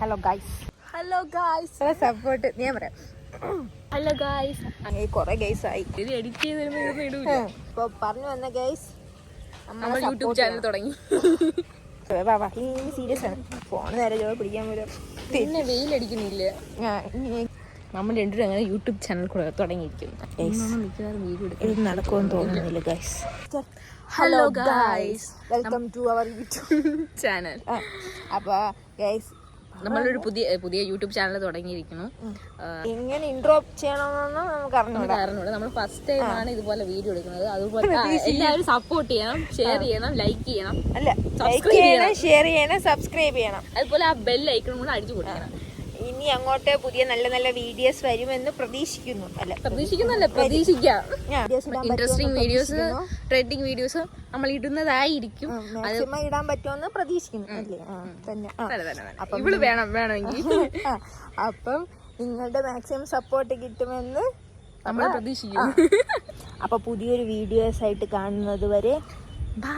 Hello guys support ഞാൻ പറയാം. Hello guys. അങ്ങനെ കുറെ ഗൈസ് ആയി ഇത് എഡിറ്റ് ചെയ്ത് തരുമ്പോൾ ഇടൂല. ഇപ്പൊ പറഞ്ഞു വന്ന ഗൈസ് നമ്മൾ യൂട്യൂബ് ചാനൽ തുടങ്ങി. സീരിയസ് ആണ്. ഫോൺ നേരെ ജോലി പിടിക്കാൻ പോലും പിന്നെ വെയിലടിക്കുന്നില്ല. നമ്മൾ രണ്ടുപേരും അങ്ങനെ യൂട്യൂബ് ചാനൽ തുടങ്ങിയിരിക്കുന്നു. ഇത് നടക്കുമെന്ന് തോന്നുന്നില്ല guys. Hello guys, welcome to our YouTube channel. അപ്പൊ ഗൈസ് നമ്മളൊരു പുതിയ യൂട്യൂബ് ചാനൽ തുടങ്ങിയിരിക്കുന്നു. എങ്ങനെ ഇൻട്രോ ചെയ്യണമെന്നൊന്നും നമുക്ക് അറിഞ്ഞൂടെ. നമ്മൾ ഫസ്റ്റ് ടൈം ആണ് ഇതുപോലെ വീഡിയോ എടുക്കുന്നത്. അതുപോലെ എല്ലാവരും സപ്പോർട്ട് ചെയ്യണം, ഷെയർ ചെയ്യണം, ലൈക്ക് ചെയ്യണം. അല്ല, ലൈക്ക് ചെയ്യണം, ഷെയർ ചെയ്യണം, സബ്സ്ക്രൈബ് ചെയ്യണം. അതുപോലെ ആ ബെൽ ഐക്കണും കൂടെ അടിച്ചു കൊടുക്കണം. ഇനി അങ്ങോട്ട് പുതിയ നല്ല നല്ല വീഡിയോസ് വരുമെന്ന് പ്രതീക്ഷിക്കുന്നു. പ്രതീക്ഷിക്കാം. ഇൻട്രസ്റ്റിംഗ് വീഡിയോസ്, ട്രെൻഡിങ് വീഡിയോസ് നമ്മൾ ഇടുന്നതായിരിക്കും. മാക്സിമം ഇടാൻ പറ്റുമെന്ന് പ്രതീക്ഷിക്കുന്നു. ഇവള് വേണമെങ്കിൽ അപ്പം നിങ്ങളുടെ മാക്സിമം സപ്പോർട്ട് കിട്ടുമെന്ന് നമ്മൾ പ്രതീക്ഷിക്കുന്നു. അപ്പൊ പുതിയൊരു വീഡിയോസ് ആയിട്ട് കാണുന്നത് വരെ ബൈ.